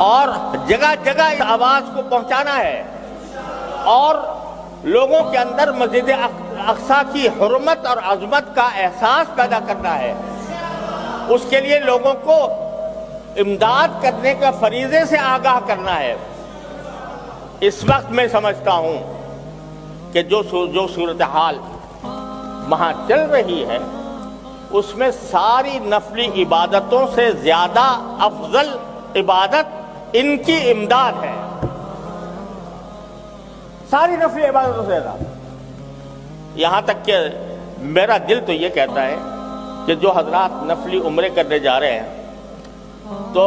اور جگہ جگہ اس آواز کو پہنچانا ہے اور لوگوں کے اندر مسجد اقصی کی حرمت اور عظمت کا احساس پیدا کرنا ہے۔ اس کے لیے لوگوں کو امداد کرنے کا فریضے سے آگاہ کرنا ہے۔ اس وقت میں سمجھتا ہوں کہ جو صورتحال وہاں چل رہی ہے اس میں ساری نفلی عبادتوں سے زیادہ افضل عبادت ان کی امداد ہے، ساری نفلی عبادتوں سے زیادہ۔ یہاں تک کہ میرا دل تو یہ کہتا ہے کہ جو حضرات نفلی عمرے کرنے جا رہے ہیں تو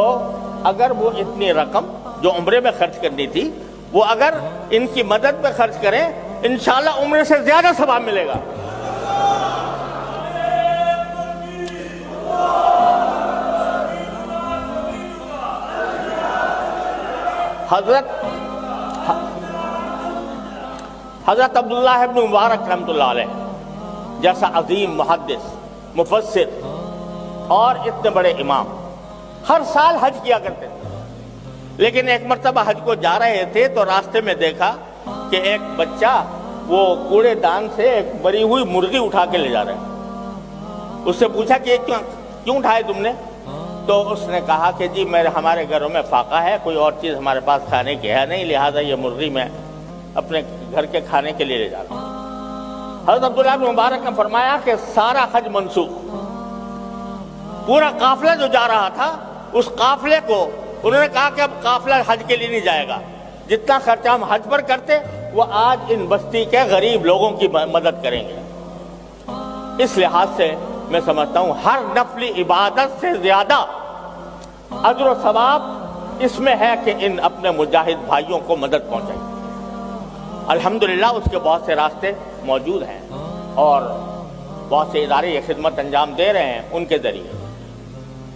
اگر وہ اتنی رقم جو عمرے میں خرچ کرنی تھی وہ اگر ان کی مدد میں خرچ کریں انشاءاللہ عمرے سے زیادہ ثواب ملے گا۔ حضرت عبداللہ ابن مبارک رحمۃ اللہ علیہ جیسا عظیم محدث، مفسر اور اتنے بڑے امام ہر سال حج کیا کرتے تھے، لیکن ایک مرتبہ حج کو جا رہے تھے تو راستے میں دیکھا کہ ایک بچہ وہ کوڑے دان سے ایک مری ہوئی مرغی اٹھا کے لے جا رہے ہیں۔ اس سے پوچھا کہ کیوں اٹھائے تم نے؟ تو اس نے کہا کہ جی ہمارے گھروں میں فاقہ ہے، کوئی اور چیز ہمارے پاس کھانے کی ہے نہیں، لہٰذا یہ مرغی میں اپنے گھر کے کھانے کے لیے لے جا رہا ہوں۔ حضرت عبداللہ بن مبارک نے فرمایا کہ سارا حج منسوخ، پورا قافلہ جو جا رہا تھا اس قافلے کو انہوں نے کہا کہ اب قافلہ حج کے لیے نہیں جائے گا، جتنا خرچہ ہم حج پر کرتے وہ آج ان بستی کے غریب لوگوں کی مدد کریں گے۔ اس لحاظ سے میں سمجھتا ہوں ہر نفلی عبادت سے زیادہ اجر و ثواب اس میں ہے کہ ان اپنے مجاہد بھائیوں کو مدد پہنچائیں۔ الحمدللہ اس کے بہت سے راستے موجود ہیں اور بہت سے ادارے یہ خدمت انجام دے رہے ہیں، ان کے ذریعے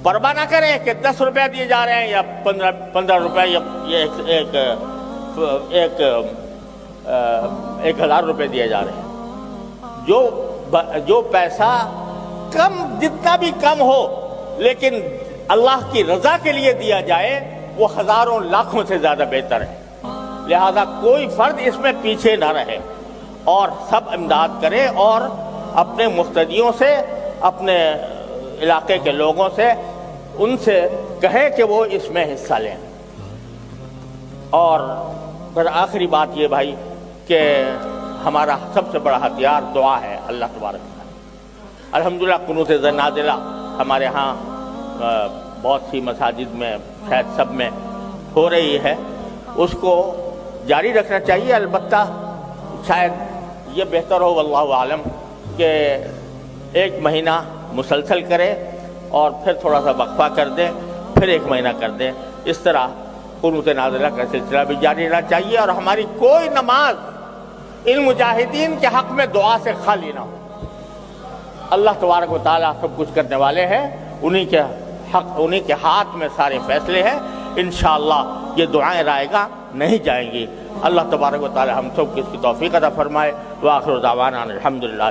پرواہ نہ کریں کہ 10 روپے دیے جا رہے ہیں یا 15 روپے یا 1000 روپے دیے جا رہے ہیں۔ جو پیسہ کم، جتنا بھی کم ہو لیکن اللہ کی رضا کے لیے دیا جائے وہ ہزاروں لاکھوں سے زیادہ بہتر ہے، لہذا کوئی فرد اس میں پیچھے نہ رہے اور سب امداد کرے اور اپنے مقتدیوں سے، اپنے علاقے کے لوگوں سے، ان سے کہیں کہ وہ اس میں حصہ لیں۔ اور پھر آخری بات یہ بھائی کہ ہمارا سب سے بڑا ہتھیار دعا ہے اللہ تبارک و تعالی۔ الحمدللہ قنوت نازلہ ہمارے ہاں بہت سی مساجد میں، شاید سب میں ہو رہی ہے، اس کو جاری رکھنا چاہیے۔ البتہ شاید یہ بہتر ہو واللہ عالم کہ 1 مہینہ مسلسل کرے اور پھر تھوڑا سا وقفہ کر دیں، پھر 1 مہینہ کر دیں، اس طرح قنوت نازلہ کا سلسلہ بھی جاری رہنا چاہیے اور ہماری کوئی نماز ان مجاہدین کے حق میں دعا سے خالی نہ ہو۔ اللہ تبارک و تعالیٰ سب کچھ کرنے والے ہیں، انہی کے ہاتھ میں سارے فیصلے ہیں، انشاءاللہ یہ دعائیں رائگاں نہیں جائیں گی۔ اللہ تبارک و تعالیٰ ہم سب کو اس کی توفیق عطا فرمائے۔ وآخر دعوانا الحمدللہ۔